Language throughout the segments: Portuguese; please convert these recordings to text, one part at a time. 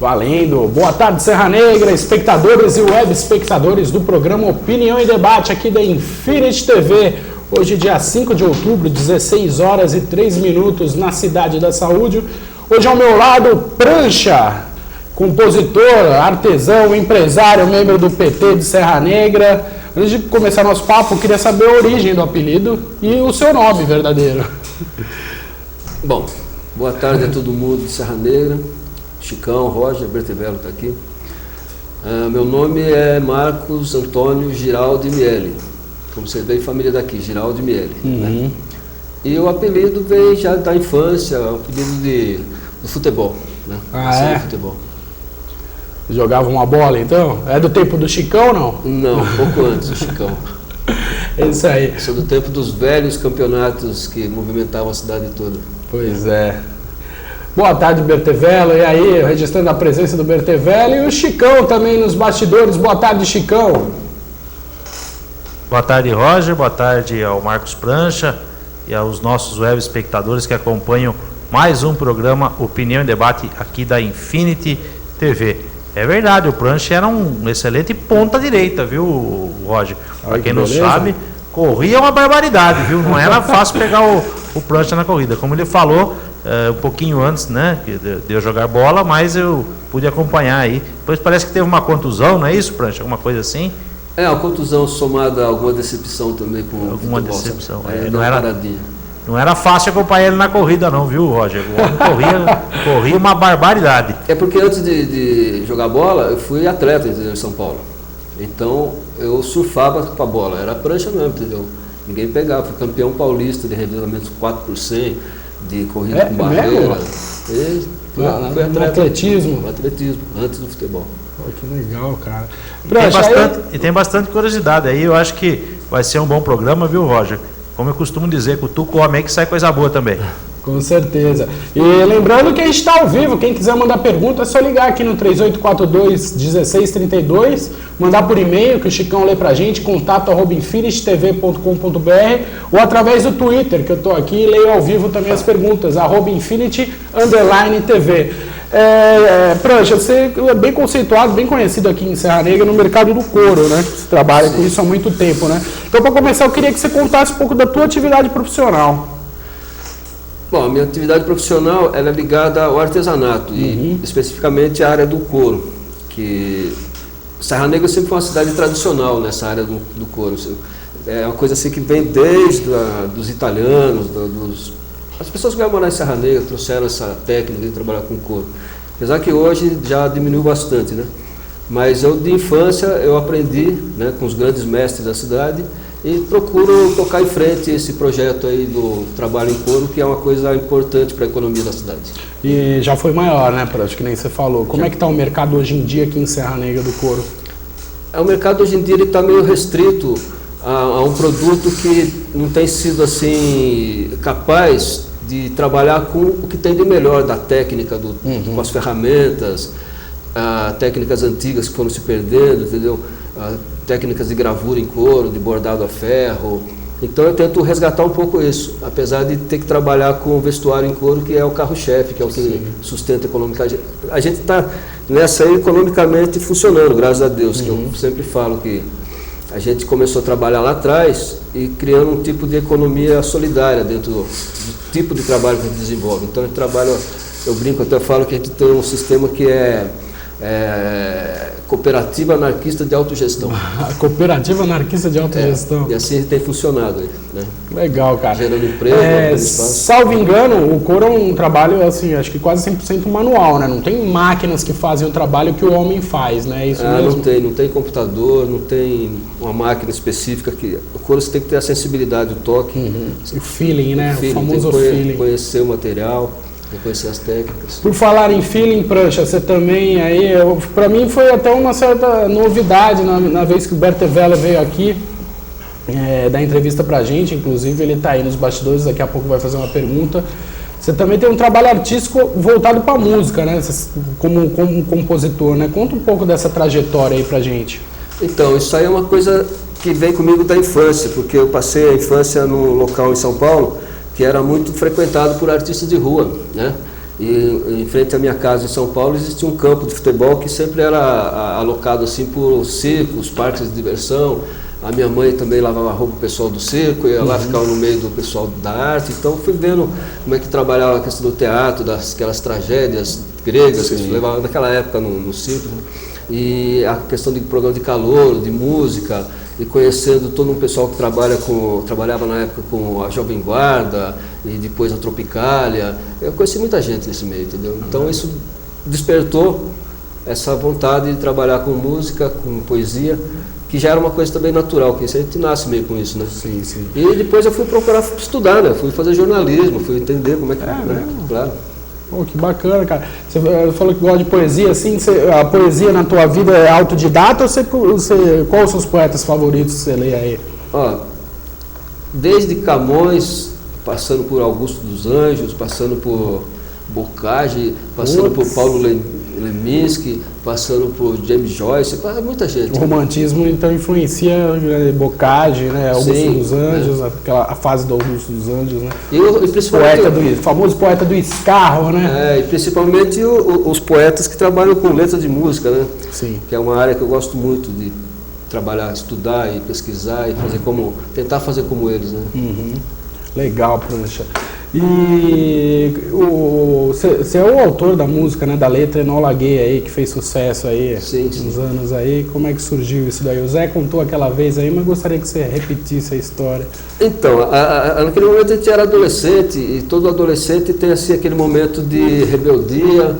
Valendo! Boa tarde, Serra Negra, espectadores e web espectadores do programa Opinião e Debate aqui da Infinity TV. Hoje, dia 5 de outubro, 16 horas e 3 minutos na Cidade da Saúde. Hoje ao meu lado, Prancha, compositor, artesão, empresário, membro do PT de Serra Negra. Antes de começar nosso papo, eu queria saber a origem do apelido e o seu nome verdadeiro. Bom, boa tarde a todo mundo de Serra Negra. Chicão, Roger, Bertevello está aqui. Meu nome é Marcos Antônio Giraldi Miele. Como você vê, família daqui, Giraldi Miele. Né? E o apelido veio já da infância, o apelido do futebol. Né? É? Futebol. Jogava uma bola, então? É do tempo do Chicão, não? Não, um pouco antes do Chicão. É isso aí. Sou do tempo dos velhos campeonatos que movimentavam a cidade toda. Pois é. Boa tarde, Bertevello. E aí, registrando a presença do Bertevello e o Chicão também nos bastidores. Boa tarde, Chicão. Boa tarde, Roger. Boa tarde ao Marcos Prancha e aos nossos web espectadores que acompanham mais um programa Opinião e Debate aqui da Infinity TV. É verdade, o Prancha era um excelente ponta-direita, viu, Roger? Para quem não sabe, corria uma barbaridade, viu? Não era fácil pegar o Prancha na corrida. Como ele falou, um pouquinho antes, né, de eu jogar bola, mas eu pude acompanhar aí. Depois parece que teve uma contusão, não é isso, Prancha? Alguma coisa assim? Uma contusão somada a alguma decepção também com alguma futebol, decepção. Não era fácil acompanhar ele na corrida não, viu, Roger? O homem corria uma barbaridade. É porque antes de jogar bola, eu fui atleta em São Paulo. Então, eu surfava com a bola. Era prancha mesmo, entendeu? Ninguém pegava. Fui campeão paulista de revezamento 4%, de corrida com barreira. No atletismo? No atletismo, antes do futebol. Pô, que legal, cara. Tem bastante curiosidade aí. Eu acho que vai ser um bom programa, viu, Roger? Como eu costumo dizer, cutuca o homem que sai coisa boa também. Com certeza. E lembrando que a gente está ao vivo, quem quiser mandar pergunta é só ligar aqui no 3842-1632, mandar por e-mail que o Chicão lê pra gente, contato@infinitytv.com.br ou através do Twitter, que eu estou aqui e leio ao vivo também as perguntas, @infinity_tv. Prancha, você é bem conceituado, bem conhecido aqui em Serra Negra no mercado do couro, né? Você trabalha com isso há muito tempo, né? Então, para começar, eu queria que você contasse um pouco da tua atividade profissional. Bom, a minha atividade profissional ela é ligada ao artesanato e especificamente à área do couro, que Serra Negra sempre foi uma cidade tradicional nessa área do couro. É uma coisa assim que vem desde dos italianos, as pessoas que vão morar em Serra Negra trouxeram essa técnica de trabalhar com couro. Apesar que hoje já diminuiu bastante, né? Mas eu de infância eu aprendi, né, com os grandes mestres da cidade e procuro tocar em frente esse projeto aí do trabalho em couro, que é uma coisa importante para a economia da cidade. E já foi maior, né, Prancha, que nem você falou. Como é que está o mercado hoje em dia aqui em Serra Negra do couro? O mercado hoje em dia está meio restrito a um produto que não tem sido assim capaz de trabalhar com o que tem de melhor da técnica, com as ferramentas, técnicas antigas que foram se perdendo, entendeu? Técnicas de gravura em couro, de bordado a ferro. Então eu tento resgatar um pouco isso, apesar de ter que trabalhar com o vestuário em couro, que é o carro-chefe, que é o que sustenta economicamente. A gente está nessa aí economicamente funcionando, graças a Deus, que eu sempre falo que a gente começou a trabalhar lá atrás e criando um tipo de economia solidária dentro do tipo de trabalho que a gente desenvolve. Então, eu brinco, até falo que a gente tem um sistema que é cooperativa anarquista de autogestão. Cooperativa anarquista de autogestão. E assim tem funcionado aí, né? Legal, cara. Gerando emprego, salvo engano, o couro é um trabalho, assim, acho que quase 100% manual, né? Não tem máquinas que fazem o trabalho que o homem faz, né? Isso mesmo? Não tem computador, não tem uma máquina específica. O couro você tem que ter a sensibilidade, o toque. O feeling, né? O famoso feeling. Conhecer o material. Conhecer as técnicas. Por falar em feeling, Prancha, você também aí, para mim foi até uma certa novidade na vez que o Bertevello veio aqui dar entrevista pra gente, inclusive ele está aí nos bastidores, daqui a pouco vai fazer uma pergunta. Você também tem um trabalho artístico voltado para a música, né? Como compositor, né? Conta um pouco dessa trajetória aí pra gente. Então, isso aí é uma coisa que vem comigo da infância, porque eu passei a infância num local em São Paulo que era muito frequentado por artistas de rua, né? E em frente à minha casa em São Paulo existia um campo de futebol que sempre era alocado assim por circos, parques de diversão. A minha mãe também lavava roupa pro pessoal do circo, ia lá, ficava no meio do pessoal da arte. Então fui vendo como é que trabalhava a questão do teatro, aquelas tragédias gregas que se levavam naquela época no circo, né? E a questão de programa de calouro, de música, e conhecendo todo um pessoal que trabalhava na época com a Jovem Guarda e depois a Tropicália. Eu conheci muita gente nesse meio, entendeu? Então isso despertou essa vontade de trabalhar com música, com poesia, que já era uma coisa também natural, que a gente nasce meio com isso, né? Sim, sim. E depois eu fui procurar estudar, né? Fui fazer jornalismo, fui entender como é que... né? Claro. Pô, que bacana, cara. Você falou que gosta de poesia, assim, a poesia na tua vida é autodidata ou quais são os poetas favoritos que você lê aí? Ó, desde Camões, passando por Augusto dos Anjos, passando por Bocage, passando por Paulo Leminski, passando por James Joyce, muita gente. O romantismo, então, influencia Bocage, né? Augusto dos Anjos, a fase do Augusto dos Anjos, né? E principalmente famoso poeta do escarro, né? E principalmente os poetas que trabalham com letra de música, né? Sim. Que é uma área que eu gosto muito de trabalhar, estudar e pesquisar e tentar fazer como eles, né? Uhum. Legal, Prancha. E você é o autor da música, né, da letra Enola Gay aí, que fez sucesso aí uns anos aí. Como é que surgiu isso daí? O Zé contou aquela vez aí, mas gostaria que você repetisse a história. Então, naquele momento a gente era adolescente, e todo adolescente tem assim aquele momento de rebeldia,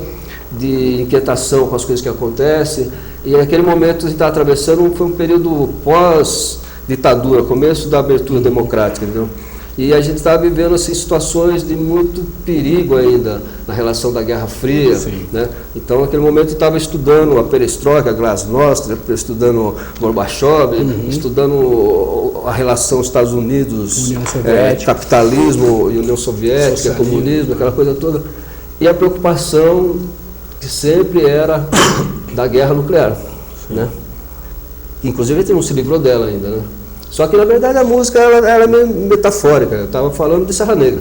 de inquietação com as coisas que acontecem. E naquele momento a gente estava atravessando, foi um período pós-ditadura, começo da abertura democrática, entendeu? E a gente estava vivendo assim, situações de muito perigo ainda na relação da Guerra Fria, né? Então, naquele momento, eu estava estudando a perestroika, a glasnost, estudando Gorbachev, estudando a relação Estados Unidos, capitalismo e União Soviética, comunismo, aquela coisa toda. E a preocupação que sempre era da guerra nuclear, né? Inclusive, a gente não se livrou dela ainda, né? Só que, na verdade, a música ela é meio metafórica. Eu estava falando de Serra Negra.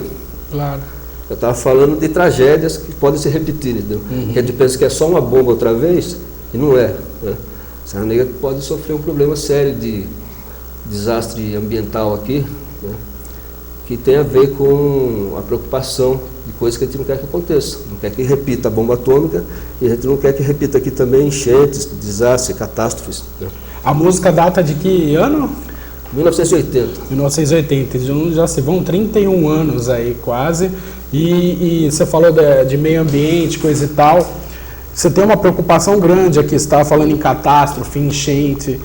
Claro. Eu estava falando de tragédias que podem se repetir, entendeu? Que a gente pensa que é só uma bomba outra vez, e não é, né? Serra Negra pode sofrer um problema sério de desastre ambiental aqui, né? Que tem a ver com a preocupação de coisas que a gente não quer que aconteça. Não quer que repita a bomba atômica, e a gente não quer que repita aqui também enchentes, desastres, catástrofes, né? A música data de que ano? 1980. 1980, já se vão 31 anos aí quase, e você falou de meio ambiente, coisa e tal. Você tem uma preocupação grande aqui, você estava falando em catástrofe, enchente.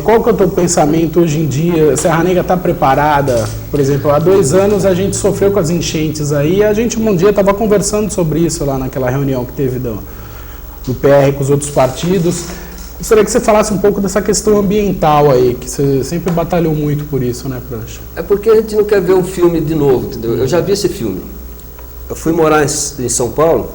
Qual que é o teu pensamento hoje em dia? Serra Negra está preparada? Por exemplo, há 2 anos a gente sofreu com as enchentes aí, a gente um dia estava conversando sobre isso lá naquela reunião que teve do PR com os outros partidos. Gostaria que você falasse um pouco dessa questão ambiental aí, que você sempre batalhou muito por isso, né, Prancha? É porque a gente não quer ver um filme de novo, entendeu? Eu já vi esse filme. Eu fui morar em São Paulo,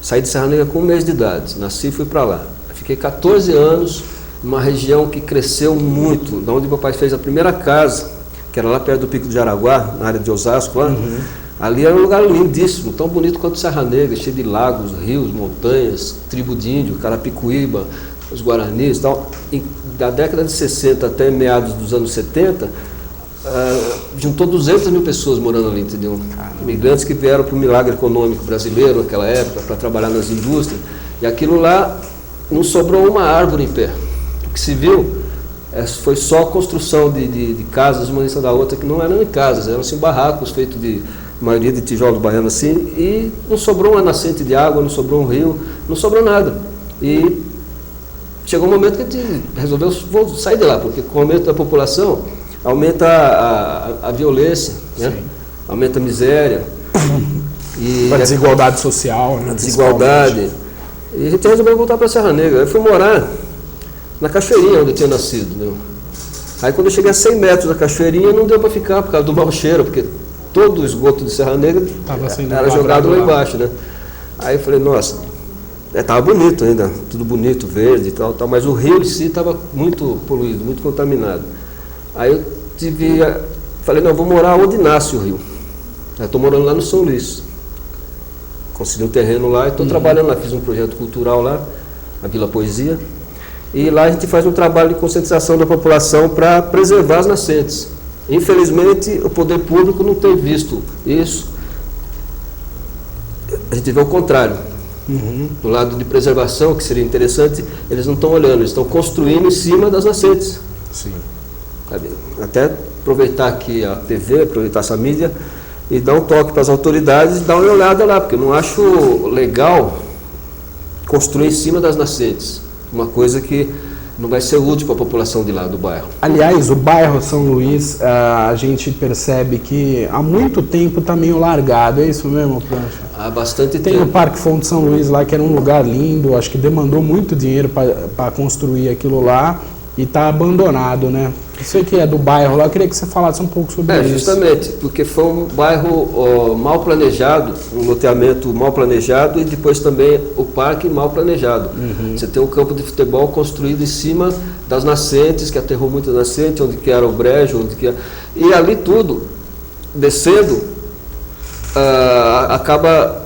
saí de Serra Negra com 1 mês de idade, nasci e fui para lá. Fiquei 14 anos numa região que cresceu muito, da onde meu pai fez a primeira casa, que era lá perto do Pico do Jaraguá, na área de Osasco, lá. Ali era um lugar lindíssimo, tão bonito quanto Serra Negra, cheio de lagos, rios, montanhas, tribo de índio, Carapicuíba, os Guaranis e tal. Da década de 60 até meados dos anos 70, juntou 200 mil pessoas morando ali, entendeu? Imigrantes que vieram para o milagre econômico brasileiro naquela época, para trabalhar nas indústrias, e aquilo lá não sobrou uma árvore em pé. O que se viu foi só a construção de casas, uma em cima da outra, que não eram nem casas, eram assim, barracos feitos de maioria de tijolos baianos assim, e não sobrou uma nascente de água, não sobrou um rio, não sobrou nada. E chegou um momento que a gente resolveu sair de lá, porque com o aumento da população, aumenta a violência, né? Aumenta a miséria. E a desigualdade social, né? A desigualdade. E a gente resolveu voltar para a Serra Negra. Eu fui morar na Cachoeirinha, onde eu tinha nascido, né? Aí quando eu cheguei a 100 metros da Cachoeirinha, não deu para ficar por causa do mau cheiro, porque todo o esgoto de Serra Negra era jogado lá embaixo, né? Aí eu falei, nossa, estava bonito ainda, tudo bonito, verde e tal, mas o rio em si estava muito poluído, muito contaminado. Aí eu falei, não, eu vou morar onde nasce o rio. Eu estou morando lá no São Luís. consegui um terreno lá e estou trabalhando lá. Fiz um projeto cultural lá, a Vila Poesia. E lá a gente faz um trabalho de conscientização da população para preservar as nascentes. Infelizmente, o poder público não tem visto isso. A gente vê o contrário. Do lado de preservação, que seria interessante, eles não estão olhando, eles estão construindo em cima das nascentes. Sim. Sabe? Até aproveitar aqui a TV, aproveitar essa mídia e dar um toque para as autoridades e dar uma olhada lá, porque eu não acho legal construir em cima das nascentes. Uma coisa que não vai ser útil para a população de lá do bairro. Aliás, o bairro São Luís, a gente percebe que há muito tempo está meio largado, é isso mesmo, Prancha? Há bastante Tem tempo. o Parque Fonte São Luís lá, que era um lugar lindo, acho que demandou muito dinheiro para construir aquilo lá e está abandonado, né? Você que é do bairro lá, eu queria que você falasse um pouco sobre isso. Justamente, porque foi um bairro mal planejado, um loteamento mal planejado e depois também o parque mal planejado. Você tem um campo de futebol construído em cima das nascentes, que aterrou muitas nascentes, onde que era o brejo, onde que era... E ali tudo, descendo, acaba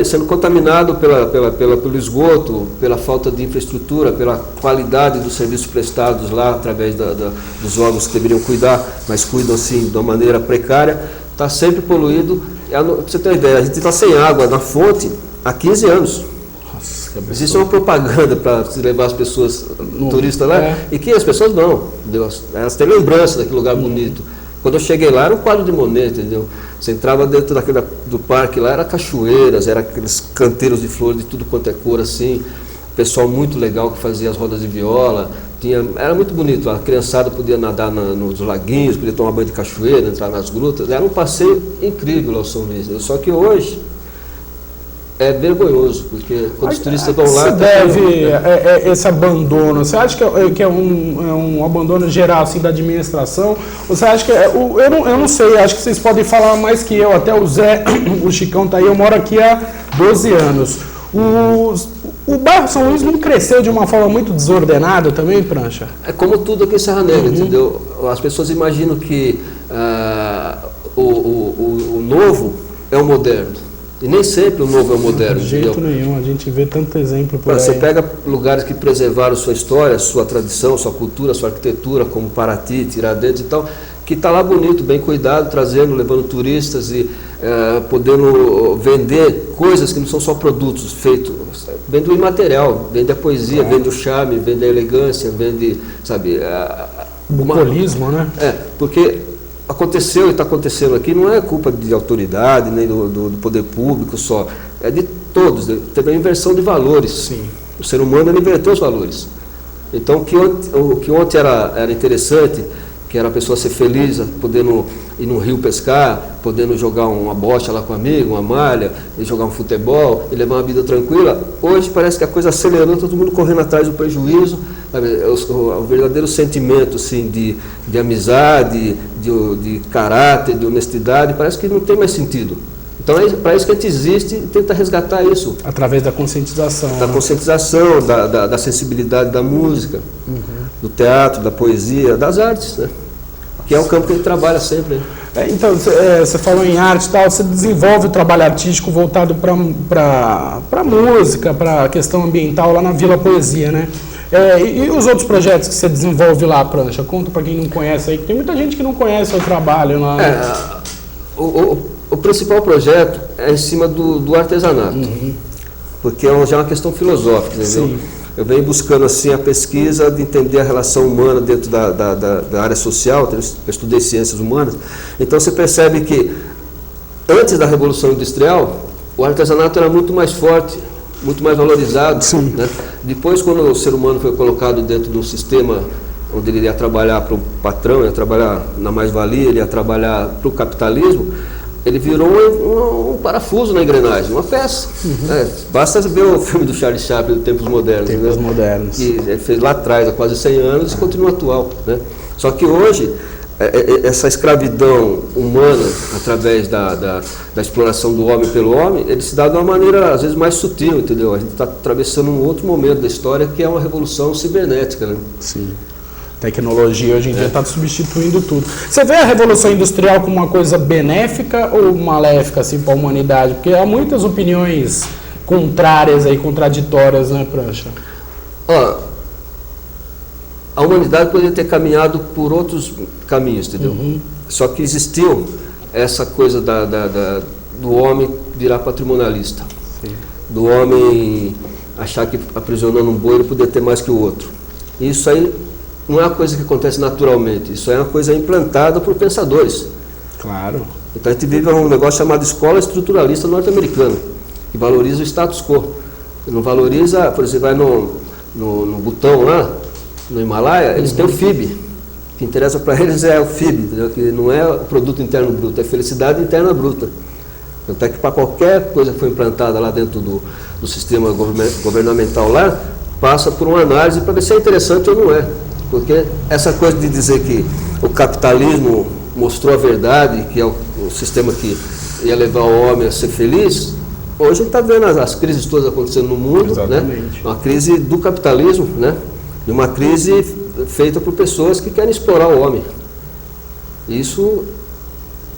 sendo contaminado pelo esgoto, pela falta de infraestrutura, pela qualidade dos serviços prestados lá, através dos órgãos que deveriam cuidar, mas cuidam assim de uma maneira precária, está sempre poluído. Para você ter uma ideia, a gente está sem água na fonte há 15 anos. Nossa, que Existe uma propaganda para se levar as pessoas, turistas lá, e que as pessoas não, entendeu? Elas têm lembrança daquele lugar bonito. Quando eu cheguei lá, era um quadro de Monet, entendeu? Você entrava dentro do parque lá, era cachoeiras, era aqueles canteiros de flores de tudo quanto é cor, assim. Pessoal muito legal que fazia as rodas de viola. Era muito bonito, a criançada podia nadar nos laguinhos, podia tomar banho de cachoeira, entrar nas grutas. Era um passeio incrível ao São Luís. Só que hoje é vergonhoso, porque quando os turistas vão lá... Você deve esse abandono, você acha que é um abandono geral assim, da administração? Você acha que... eu não sei, acho que vocês podem falar mais que eu, até o Zé, o Chicão está aí, eu moro aqui há 12 anos. O bairro São Luís não cresceu de uma forma muito desordenada também, Prancha? É como tudo aqui em Serra Negra, entendeu? As pessoas imaginam que o novo é o moderno. E nem sempre o novo é o moderno. De jeito nenhum, a gente vê tanto exemplo por aí. Você pega lugares que preservaram sua história, sua tradição, sua cultura, sua arquitetura, como Paraty, Tiradentes e tal, que está lá bonito, bem cuidado, trazendo, levando turistas e podendo vender coisas que não são só produtos feitos, vende o imaterial, vende a poesia, vende o charme, vende a elegância, vende, sabe... bucolismo, né? Porque aconteceu e está acontecendo aqui, não é culpa de autoridade, nem do poder público só, é de todos, teve uma inversão de valores. Sim. O ser humano ele inverteu os valores. Então o que ontem era interessante, que era a pessoa ser feliz, podendo ir no rio pescar, podendo jogar uma bocha lá com um amigo, uma malha, e jogar um futebol, e levar uma vida tranquila, hoje parece que a coisa acelerou, todo mundo correndo atrás do prejuízo, sabe? O verdadeiro sentimento assim, de amizade, de caráter, de honestidade, parece que não tem mais sentido. Então é para isso que a gente existe e tenta resgatar isso. Através da conscientização. Da conscientização, da sensibilidade da música, do teatro, da poesia, das artes, né? Que é o campo que a gente trabalha sempre. Então, você falou em arte e tal, você desenvolve o trabalho artístico voltado para música, para a questão ambiental lá na Vila Poesia, né? E os outros projetos que você desenvolve lá, Prancha? Conta para quem não conhece aí, que tem muita gente que não conhece o trabalho lá. O principal projeto é em cima do artesanato, porque já é uma questão filosófica, entendeu? Sim. Eu venho buscando assim a pesquisa de entender a relação humana dentro da área social, eu estudei ciências humanas, então você percebe que antes da Revolução Industrial, o artesanato era muito mais forte, muito mais valorizado. Né? Depois, quando o ser humano foi colocado dentro de um sistema onde ele ia trabalhar para o patrão, ia trabalhar na mais-valia, ele ia trabalhar para o capitalismo, ele virou um parafuso na engrenagem, uma peça. Basta ver o filme do Charlie Chaplin, Tempos Modernos. Tempos Modernos. Que ele fez lá atrás, há quase 100 anos, e continua atual. Né? Só que hoje, essa escravidão humana, através da exploração do homem pelo homem, ele se dá de uma maneira, às vezes, mais sutil, entendeu? A gente está atravessando um outro momento da história, que é uma revolução cibernética. Né? Sim. Tecnologia hoje em dia está substituindo tudo. Você vê a Revolução Industrial como uma coisa benéfica ou maléfica assim, para a humanidade? Porque há muitas opiniões contrárias, aí, contraditórias, né, Prancha? A humanidade poderia ter caminhado por outros caminhos, entendeu? Só que existiu essa coisa do homem virar patrimonialista. Sim. Do homem achar que aprisionando um boi ele poderia ter mais que o outro. Isso aí não é uma coisa que acontece naturalmente, isso é uma coisa implantada por pensadores. Claro. Então a gente vive um negócio chamado escola estruturalista norte-americana, que valoriza o status quo. Não valoriza, por exemplo, vai no Butão lá, no Himalaia, eles têm o FIB. O que interessa para eles é o FIB, entendeu? Que não é o produto interno bruto, é felicidade interna bruta. Tanto é que para qualquer coisa que foi implantada lá dentro do sistema governamental lá, passa por uma análise para ver se é interessante ou não é. Porque essa coisa de dizer que o capitalismo mostrou a verdade, que é o sistema que ia levar o homem a ser feliz, hoje a gente está vendo as crises todas acontecendo no mundo, né? Uma crise do capitalismo, né? E uma crise feita por pessoas que querem explorar o homem. Isso,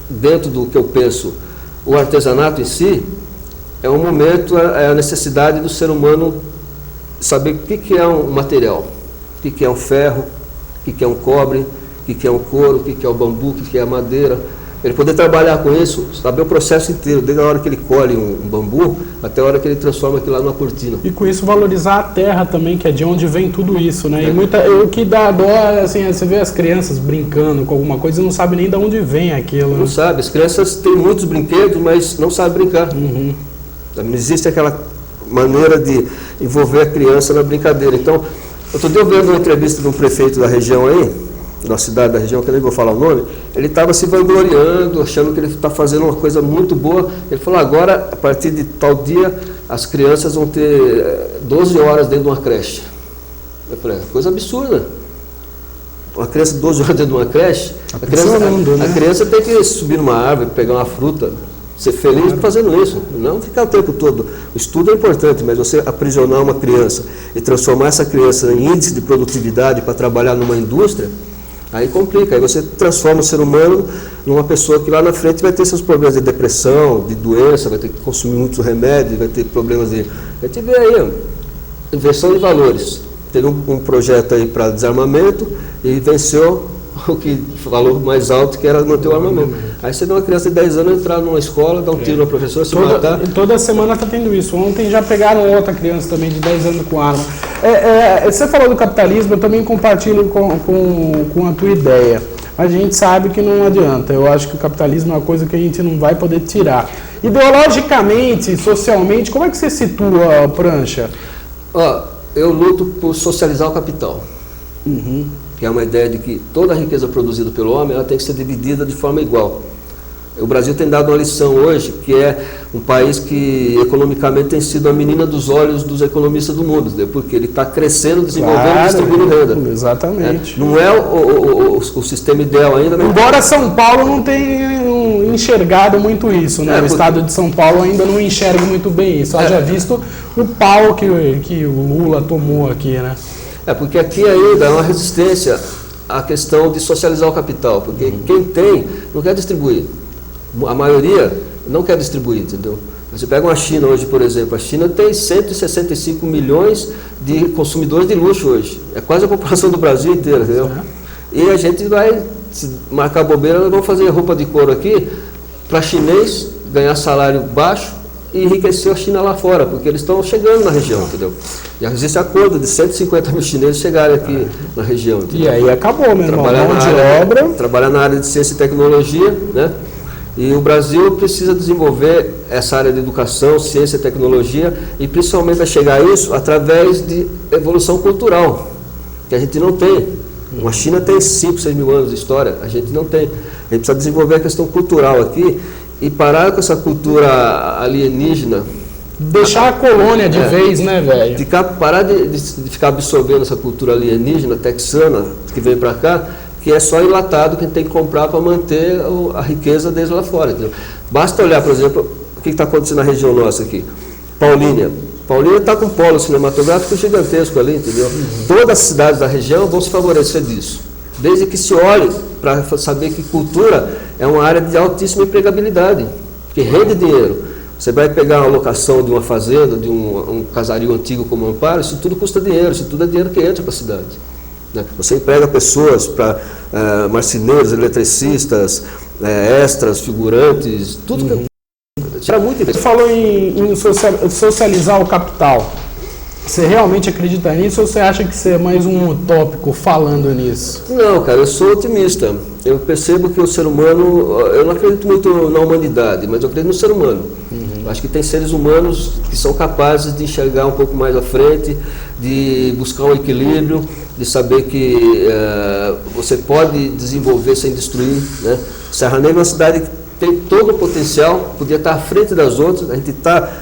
dentro do que eu penso, o artesanato em si, é um momento, é a necessidade do ser humano saber o que é um material, o que é um ferro, o que é um cobre, o que é um couro, o que é o bambu, o que é a madeira. Ele poder trabalhar com isso, saber o processo inteiro, desde a hora que ele colhe um bambu, até a hora que ele transforma aquilo lá numa cortina. E com isso valorizar a terra também, que é de onde vem tudo isso, né? E o que dá dó, assim, você vê as crianças brincando com alguma coisa e não sabe nem de onde vem aquilo. Não sabe, as crianças têm muitos brinquedos, mas não sabem brincar. Não existe aquela maneira de envolver a criança na brincadeira. Então, outro dia eu vendo uma entrevista de um prefeito da região aí, da cidade da região, que eu nem vou falar o nome, ele estava se vangloriando, achando que ele está fazendo uma coisa muito boa. Ele falou, agora, a partir de tal dia, as crianças vão ter 12 horas dentro de uma creche. Eu falei, coisa absurda. Uma criança 12 horas dentro de uma creche, a criança tem que subir numa árvore, pegar uma fruta, ser feliz fazendo isso, não ficar o tempo todo. O estudo é importante, mas você aprisionar uma criança e transformar essa criança em índice de produtividade para trabalhar numa indústria, aí complica, aí você transforma o ser humano numa pessoa que lá na frente vai ter seus problemas de depressão, de doença, vai ter que consumir muitos remédios, vai ter problemas de... A gente vê aí, inversão de valores. Teve um projeto aí para desarmamento e venceu o que falou mais alto, que era manter o armamento. Aí você dá uma criança de 10 anos entrar numa escola, dar um tiro no professor, se matar. Toda semana está tendo isso. Ontem já pegaram outra criança também de 10 anos com arma. Você falou do capitalismo, eu também compartilho com a tua ideia. A gente sabe que não adianta. Eu acho que o capitalismo é uma coisa que a gente não vai poder tirar. Ideologicamente, socialmente, como é que você situa, Prancha? Eu luto por socializar o capital. Que é uma ideia de que toda a riqueza produzida pelo homem ela tem que ser dividida de forma igual. O Brasil tem dado uma lição hoje, que é um país que economicamente tem sido a menina dos olhos dos economistas do mundo, porque ele está crescendo, desenvolvendo e distribuindo renda. Exatamente. Não é o sistema ideal ainda. Embora São Paulo não tenha enxergado muito isso, né? O estado de São Paulo ainda não enxerga muito bem isso. Haja visto o pau que o Lula tomou aqui, né? Porque aqui ainda é uma resistência à questão de socializar o capital, porque quem tem não quer distribuir. A maioria não quer distribuir, entendeu? Você pega uma China hoje, por exemplo, a China tem 165 milhões de consumidores de luxo hoje. É quase a população do Brasil inteira, entendeu? E a gente vai, se marcar bobeira, nós vamos fazer roupa de couro aqui para chinês ganhar salário baixo e enriquecer a China lá fora, porque eles estão chegando na região, entendeu? E existe acordo de 150 mil chineses chegarem aqui na região. Entendeu? E aí acabou, meu irmão. Trabalhar na área de ciência e tecnologia, né? E o Brasil precisa desenvolver essa área de educação, ciência e tecnologia, e principalmente a chegar a isso através de evolução cultural, que a gente não tem. A China tem 5, 6 mil anos de história, a gente não tem. A gente precisa desenvolver a questão cultural aqui e parar com essa cultura alienígena. Deixar a colônia de vez, né, velho? Parar de ficar absorvendo essa cultura alienígena, texana, que vem para cá, que é só enlatado que a gente tem que comprar para manter a riqueza deles lá fora. Entendeu? Basta olhar, por exemplo, o que está acontecendo na região nossa aqui. Paulínia, Paulínia está com um polo cinematográfico gigantesco ali, entendeu? Todas as cidades da região vão se favorecer disso. Desde que se olhe para saber que cultura é uma área de altíssima empregabilidade, que rende dinheiro. Você vai pegar uma locação de uma fazenda, de um casario antigo como Amparo, isso tudo custa dinheiro, isso tudo é dinheiro que entra para a cidade. Né? Você emprega pessoas para marceneiros, eletricistas, extras, figurantes, tudo que tira muito. Você falou em socializar o capital. Você realmente acredita nisso ou você acha que você é mais um utópico falando nisso? Não, cara, eu sou otimista. Eu percebo que o ser humano, eu não acredito muito na humanidade, mas eu acredito no ser humano. Acho que tem seres humanos que são capazes de enxergar um pouco mais à frente, de buscar um equilíbrio, de saber que você pode desenvolver sem destruir, né? Serra Negra é uma cidade que tem todo o potencial, podia estar à frente das outras. A gente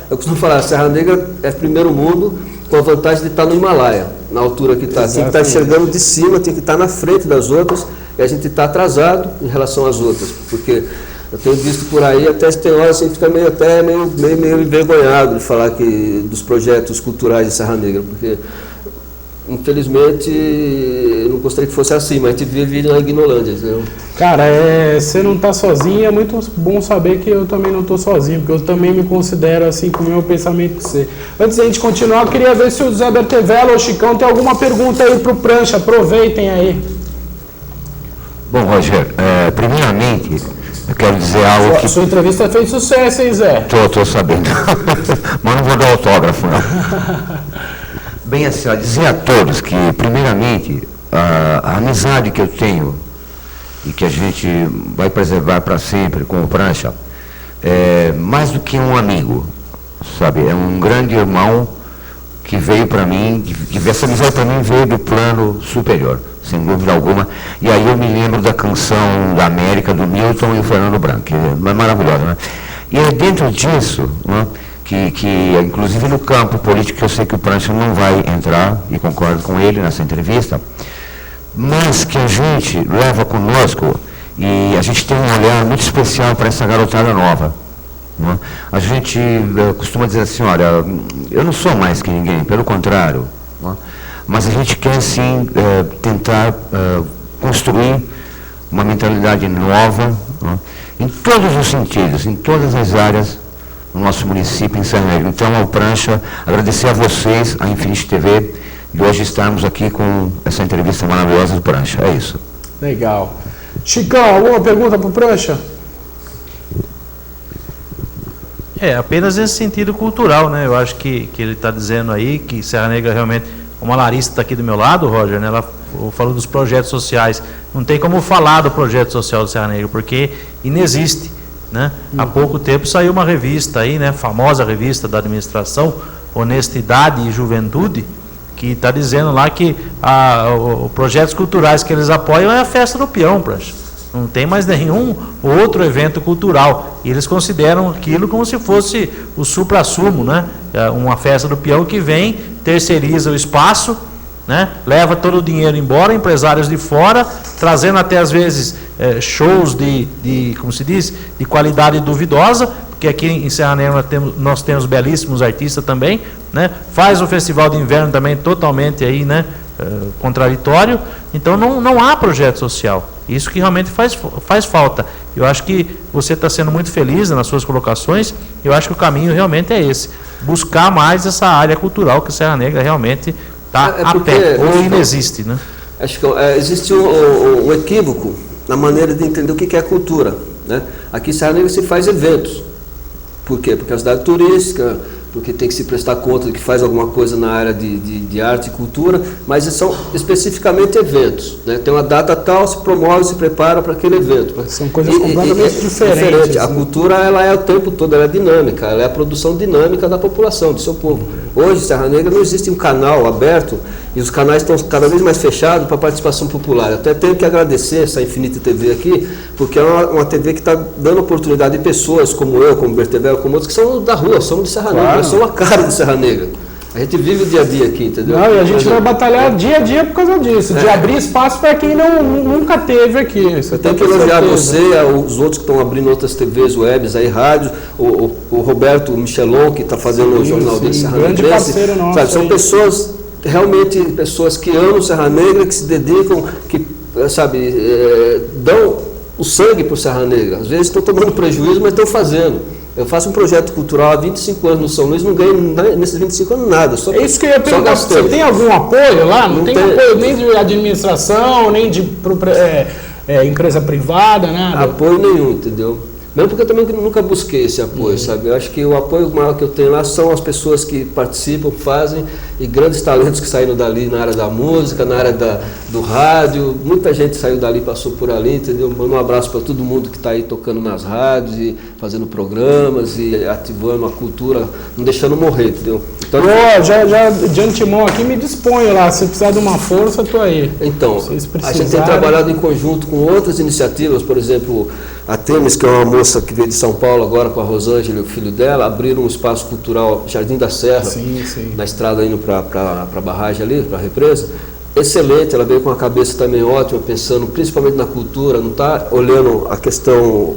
eu costumo falar, Serra Negra é primeiro mundo, com a vantagem de estar no Himalaia, na altura que está. Tinha que estar enxergando de cima, tinha que estar na frente das outras, e a gente está atrasado em relação às outras, porque eu tenho visto por aí, até tem horas assim, fica meio envergonhado de falar dos projetos culturais de Serra Negra, porque infelizmente eu não gostaria que fosse assim, mas a gente vive na Ignolândia, entendeu? Cara, você não está sozinho, é muito bom saber que eu também não estou sozinho, porque eu também me considero assim com o meu pensamento que você. Antes da gente continuar, eu queria ver se o Zé Bertevelo ou o Chicão tem alguma pergunta aí para o Prancha, aproveitem aí. Bom, Roger, primeiramente, eu quero dizer algo que... Sua entrevista fez sucesso, hein, Zé? Tô sabendo, mas não vou dar autógrafo, não. Bem assim, dizer a todos que, primeiramente, a amizade que eu tenho e que a gente vai preservar para sempre com o Prancha é mais do que um amigo, sabe? É um grande irmão que veio para mim, essa amizade para mim veio do plano superior, sem dúvida alguma. E aí eu me lembro da canção da América, do Milton e o Fernando Branco, que é maravilhosa, né? E é dentro disso, né, que inclusive no campo político, eu sei que o Prancha não vai entrar, e concordo com ele nessa entrevista, mas que a gente leva conosco, e a gente tem um olhar muito especial para essa garotada nova. Né? A gente costuma dizer assim, olha, eu não sou mais que ninguém, pelo contrário, né? Mas a gente quer sim tentar construir uma mentalidade nova, né? Em todos os sentidos, em todas as áreas no nosso município, em Serra Negra. Então, ao Prancha, agradecer a vocês, a Infinity TV, de hoje estarmos aqui com essa entrevista maravilhosa do Prancha. É isso. Legal. Chicão, alguma pergunta para o Prancha? Apenas nesse sentido cultural, né? Eu acho que ele está dizendo aí que Serra Negra realmente... Uma Larissa está aqui do meu lado, Roger, né? Ela falou dos projetos sociais. Não tem como falar do projeto social do Serra Negra, porque inexiste, né? Há pouco tempo saiu uma revista aí, né? Famosa revista da administração, Honestidade e Juventude, que está dizendo lá que os projetos culturais que eles apoiam é a Festa do Peão, Prancha. Não tem mais nenhum outro evento cultural. E eles consideram aquilo como se fosse o supra-sumo, né? Uma festa do peão que vem, terceiriza o espaço, né? Leva todo o dinheiro embora, empresários de fora, trazendo até às vezes shows como se diz, de qualidade duvidosa, porque aqui em Serra Negra nós temos belíssimos artistas também, né? Faz o festival de inverno também totalmente aí, né? Contraditório. Então não há projeto social. Isso que realmente faz falta. Eu acho que você está sendo muito feliz nas suas colocações. Eu acho que o caminho realmente é esse. Buscar mais essa área cultural que Serra Negra realmente está a pé, ou inexiste, né? Acho que existe um equívoco na maneira de entender o que é cultura, né? Aqui em Serra Negra se faz eventos. Por quê? Porque é a cidade turística, porque tem que se prestar conta de que faz alguma coisa na área de arte e cultura, mas são especificamente eventos, né? Tem uma data tal, se promove, se prepara para aquele evento. São coisas completamente diferentes. Né? A cultura, ela é o tempo todo, ela é dinâmica, ela é a produção dinâmica da população, do seu povo. Hoje, em Serra Negra, não existe um canal aberto e os canais estão cada vez mais fechados para a participação popular. Eu até tenho que agradecer essa Infinity TV aqui, porque é uma TV que está dando oportunidade de pessoas como eu, como Bertevelo, como outros, que são da rua, somos de Serra Negra, somos a cara de Serra Negra. A gente vive o dia a dia aqui, entendeu? Não, e a gente vai batalhar dia a dia por causa disso, de abrir espaço para quem nunca teve aqui. Eu tenho que elogiar você, os outros que estão abrindo outras TVs, webs, aí, rádios, o Roberto Michelon, que está fazendo o jornal dele, Serra grande Negra. parceiro nosso. São pessoas, realmente, pessoas que amam Serra Negra, que se dedicam, que, dão o sangue para o Serra Negra. Às vezes estão tomando prejuízo, mas estão fazendo. Eu faço um projeto cultural há 25 anos no São Luís, não ganho nesses 25 anos nada. Só, é isso que eu ia perguntar. Você tem algum apoio lá? Não tem apoio nem de administração, nem de empresa privada, nada? Apoio nenhum, entendeu? Mesmo porque eu também nunca busquei esse apoio, sabe? Eu acho que o apoio maior que eu tenho lá são as pessoas que participam, fazem, e grandes talentos que saíram dali na área da música, na área do rádio. Muita gente saiu dali, passou por ali, entendeu? Mando um abraço para todo mundo que está aí tocando nas rádios, e fazendo programas, e ativando a cultura, não deixando morrer, entendeu? Então, já de antemão aqui me disponho lá, se precisar de uma força, estou aí. Então, a gente tem trabalhado em conjunto com outras iniciativas, por exemplo, a Temis, que é uma moça que veio de São Paulo agora com a Rosângela e o filho dela, abriram um espaço cultural Jardim da Serra, na estrada indo para a barragem ali, para a represa. Excelente, ela veio com a cabeça também ótima, pensando principalmente na cultura, não está olhando a questão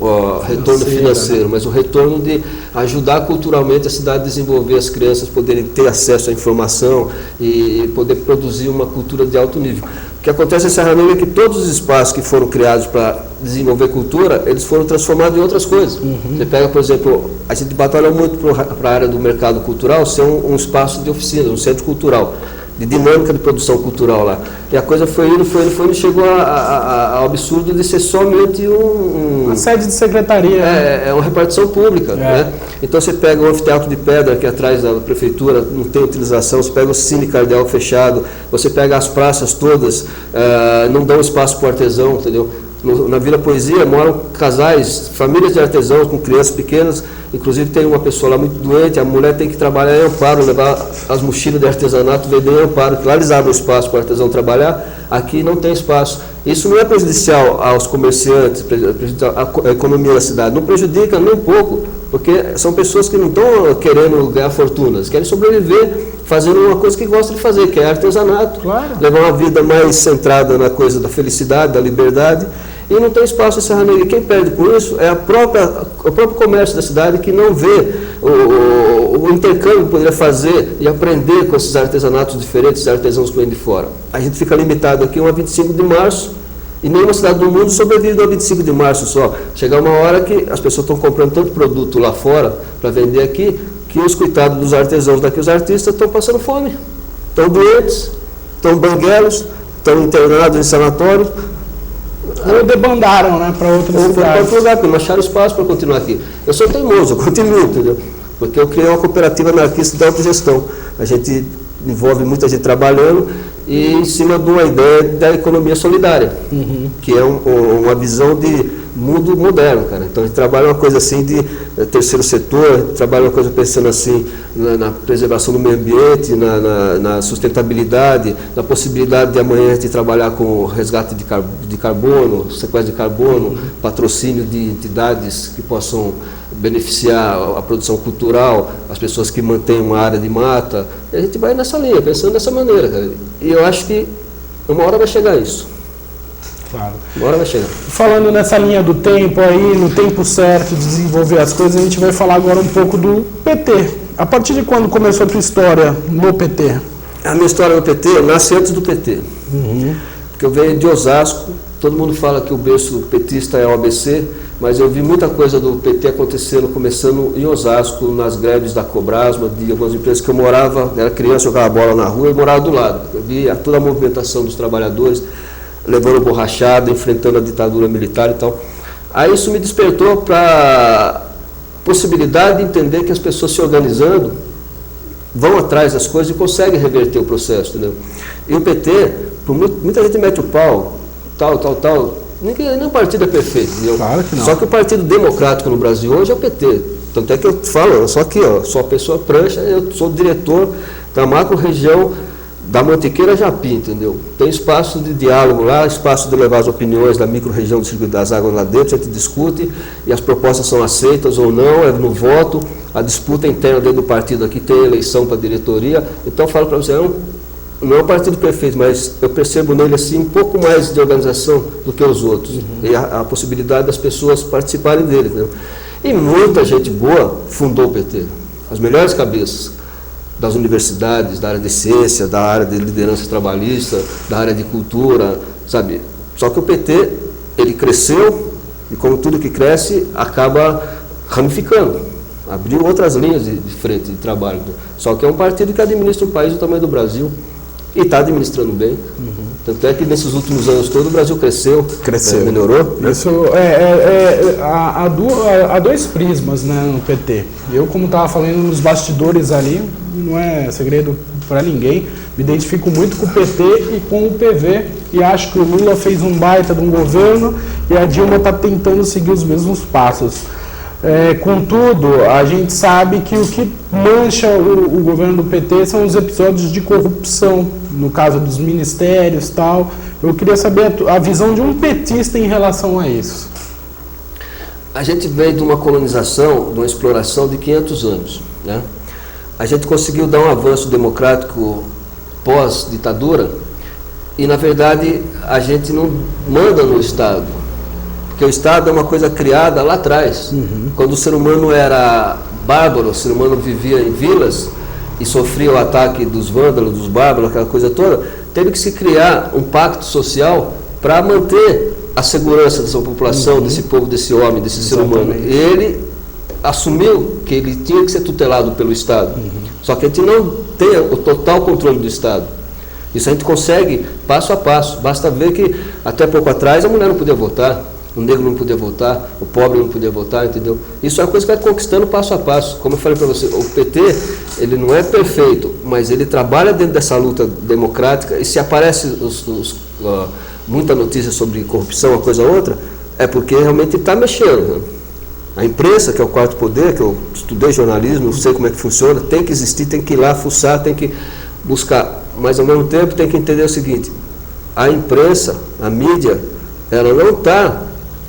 retorno financeiro, mas o retorno de ajudar culturalmente a cidade a desenvolver, as crianças poderem ter acesso à informação e poder produzir uma cultura de alto nível. O que acontece em Serra Negra é que todos os espaços que foram criados para desenvolver cultura, eles foram transformados em outras coisas. Você pega, por exemplo, a gente batalha muito para a área do mercado cultural ser um espaço de oficina, um centro cultural, de dinâmica de produção cultural lá. E a coisa foi indo, e chegou ao absurdo de ser somente uma sede de secretaria. É uma repartição pública. Né? Então você pega o anfiteatro de pedra, que é atrás da prefeitura, não tem utilização, você pega o Cine Cardeal fechado, você pega as praças todas, não dão espaço para o artesão, entendeu? Na Vila Poesia moram casais, famílias de artesãos com crianças pequenas, inclusive tem uma pessoa lá muito doente, a mulher tem que trabalhar em Amparo, levar as mochilas de artesanato, vender em Amparo, que lá eles abrem espaço para o artesão trabalhar, aqui não tem espaço. Isso não é prejudicial aos comerciantes, prejudicial à economia da cidade, não prejudica nem um pouco, porque são pessoas que não estão querendo ganhar fortunas, querem sobreviver fazendo uma coisa que gostam de fazer, que é artesanato, levar uma vida mais centrada na coisa da felicidade, da liberdade, e não tem espaço em Serra Negra. Quem perde com isso é o próprio comércio da cidade, que não vê o intercâmbio que poderia fazer e aprender com esses artesanatos diferentes, artesãos que vêm de fora. A gente fica limitado aqui a 25 de março, e nenhuma cidade do mundo sobrevive a 25 de março só. Chegar uma hora que as pessoas estão comprando tanto produto lá fora para vender aqui, que os coitados dos artesãos daqui, os artistas, estão passando fome. Estão doentes, estão banguelos, estão internados em sanatórios. Ou debandaram, né, para outras cidades. Ou para outro lugar, porque não acharam espaço para continuar aqui. Eu sou teimoso, eu continuo, entendeu? Porque eu criei uma cooperativa anarquista de autogestão. A gente envolve muita gente trabalhando e em cima de uma ideia da economia solidária, que é uma visão de mundo moderno, cara. Então a gente trabalha uma coisa assim de terceiro setor, trabalha uma coisa pensando assim na preservação do meio ambiente, na sustentabilidade, na possibilidade de amanhã de trabalhar com resgate de carbono, sequestro de carbono, patrocínio de entidades que possam beneficiar a produção cultural, as pessoas que mantêm uma área de mata. E a gente vai nessa linha, pensando dessa maneira, cara. E eu acho que uma hora vai chegar isso. Claro. Uma hora vai chegar. Falando nessa linha do tempo aí, no tempo certo de desenvolver as coisas, a gente vai falar agora um pouco do PT. A partir de quando começou a tua história no PT? A minha história no PT nasce antes do PT. Porque eu venho de Osasco, todo mundo fala que o berço petista é o ABC, mas eu vi muita coisa do PT acontecendo, começando em Osasco, nas greves da Cobrasma, de algumas empresas que eu morava, era criança, jogava bola na rua, eu morava do lado. Eu via toda a movimentação dos trabalhadores, levando borrachada, enfrentando a ditadura militar e tal. Aí isso me despertou para a possibilidade de entender que as pessoas se organizando vão atrás das coisas e conseguem reverter o processo, entendeu? E o PT, muita gente mete o pau, tal, nenhum partido é perfeito, entendeu? Claro que não. Só que o Partido Democrático no Brasil hoje é o PT. Tanto é que eu falo, só aqui, ó, sou a pessoa prancha, eu sou diretor da macro-região da Mantiqueira a Japim, entendeu? Tem espaço de diálogo lá, espaço de levar as opiniões da micro-região do Circuito das Águas lá dentro, a gente discute e as propostas são aceitas ou não, é no voto, a disputa interna dentro do partido aqui, tem eleição para a diretoria. Então, eu falo para você, não é um partido perfeito, mas eu percebo nele assim um pouco mais de organização do que os outros. E a possibilidade das pessoas participarem dele, entendeu? E muita gente boa fundou o PT. As melhores cabeças das universidades, da área de ciência, da área de liderança trabalhista, da área de cultura, sabe? Só que o PT, ele cresceu e como tudo que cresce, acaba ramificando. Abriu outras linhas de frente de trabalho. Só que é um partido que administra um país do tamanho do Brasil e está administrando bem. Tanto é que nesses últimos anos todos o Brasil cresceu. Melhorou. Né? Isso há dois prismas, né, no PT. Eu, como estava falando nos bastidores ali, não é segredo para ninguém, me identifico muito com o PT e com o PV e acho que o Lula fez um baita de um governo e a Dilma está tentando seguir os mesmos passos. Contudo, a gente sabe que o que mancha o governo do PT são os episódios de corrupção, no caso dos ministérios e tal. Eu queria saber a visão de um petista em relação a isso. A gente veio de uma colonização, de uma exploração de 500 anos, né? A gente conseguiu dar um avanço democrático pós-ditadura e, na verdade, a gente não manda no Estado. Porque o Estado é uma coisa criada lá atrás, quando o ser humano era bárbaro, o ser humano vivia em vilas e sofria o ataque dos vândalos, dos bárbaros, aquela coisa toda, teve que se criar um pacto social para manter a segurança dessa população, desse povo, desse homem, desse ser humano. E ele assumiu que ele tinha que ser tutelado pelo Estado. Só que a gente não tem o total controle do Estado. Isso a gente consegue passo a passo. Basta ver que até pouco atrás a mulher não podia votar, o negro não podia votar, o pobre não podia votar, entendeu? Isso é uma coisa que vai conquistando passo a passo. Como eu falei para você, o PT, ele não é perfeito, mas ele trabalha dentro dessa luta democrática e se aparece muita notícia sobre corrupção, uma coisa ou outra, é porque realmente está mexendo, né? A imprensa, que é o quarto poder, que eu estudei jornalismo, não sei como é que funciona, tem que existir, tem que ir lá fuçar, tem que buscar. Mas ao mesmo tempo tem que entender o seguinte, a imprensa, a mídia, ela não está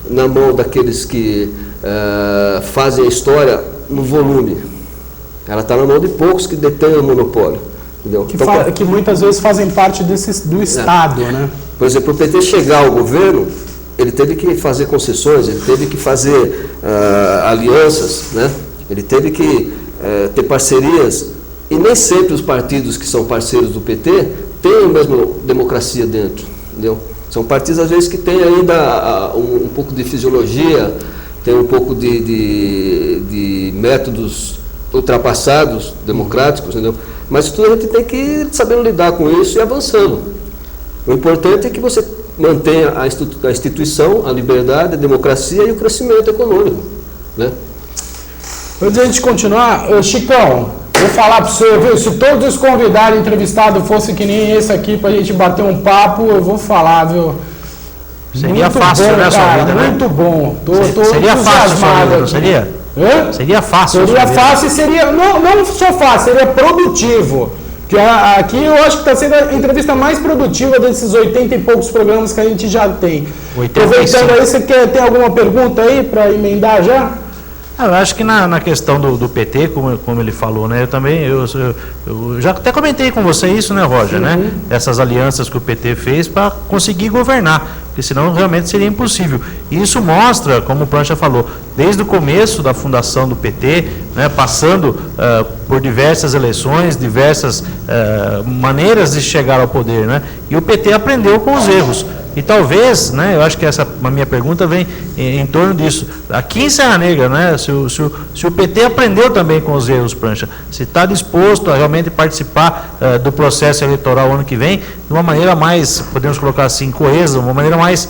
na mão daqueles que fazem a história no volume. Ela está na mão de poucos que detêm o monopólio. Entendeu? Que muitas vezes fazem parte do Estado, né? Por exemplo, o PT chegar ao governo, ele teve que fazer concessões, ele teve que fazer alianças, né? Ele teve que ter parcerias, e nem sempre os partidos que são parceiros do PT têm a mesma democracia dentro, entendeu? São partidos, às vezes, que têm ainda um pouco de fisiologia, tem um pouco de métodos ultrapassados, democráticos, entendeu? Mas tudo a gente tem que ir sabendo lidar com isso e avançando. O importante é que você mantenha a instituição, a liberdade, a democracia e o crescimento econômico, né? Antes de a gente continuar, Chicão, vou falar para você, viu? Se todos os convidados entrevistados fossem que nem esse aqui para a gente bater um papo, eu vou falar, viu? Seria muito fácil, bom, né, cara, sua vida, né? muito bom. Seria fácil, sua vida, não seria? Hã? Seria fácil. Seria fácil e seria, não só fácil, seria produtivo. Que aqui eu acho que está sendo a entrevista mais produtiva desses 80 e poucos programas que a gente já tem. 85. Aproveitando aí, você tem alguma pergunta aí para emendar já? Eu acho que na questão do PT, como ele falou, né? Eu também, eu já até comentei com você isso, né, Roger, né? Essas alianças que o PT fez para conseguir governar, porque senão realmente seria impossível. E isso mostra, como o Prancha falou, desde o começo da fundação do PT, né, passando por diversas eleições, diversas maneiras de chegar ao poder, né? E o PT aprendeu com os erros. E talvez, né, eu acho que a minha pergunta vem em torno disso. Aqui em Serra Negra, né, se o PT aprendeu também com os erros, Prancha, se está disposto a realmente participar do processo eleitoral ano que vem, de uma maneira mais, podemos colocar assim, coesa, uma maneira mais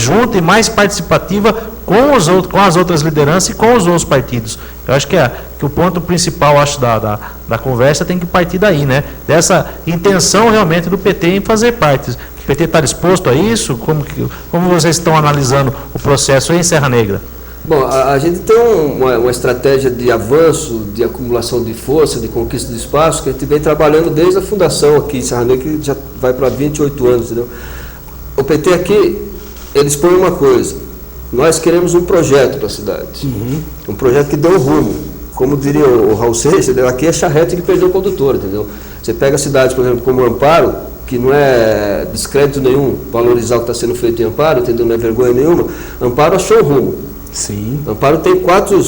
junta e mais participativa com as outras lideranças e com os outros partidos. Eu acho que o ponto principal, acho, da conversa tem que partir daí, né, dessa intenção realmente do PT em fazer parte. O PT está disposto a isso? Como vocês estão analisando o processo aí em Serra Negra? Bom, a gente tem uma estratégia de avanço, de acumulação de força, de conquista de espaço, que a gente vem trabalhando desde a fundação aqui em Serra Negra, que já vai para 28 anos, entendeu? O PT aqui, eles põem uma coisa: nós queremos um projeto para a cidade, um projeto que dê um rumo. Como diria o Raul Seixas, entendeu? Aqui é charrete que perdeu o condutor, entendeu? Você pega cidades, por exemplo, como Amparo, que não é descrédito nenhum valorizar o que está sendo feito em Amparo, entendeu? Não é vergonha nenhuma. Amparo achou o rumo. Sim. Amparo tem 4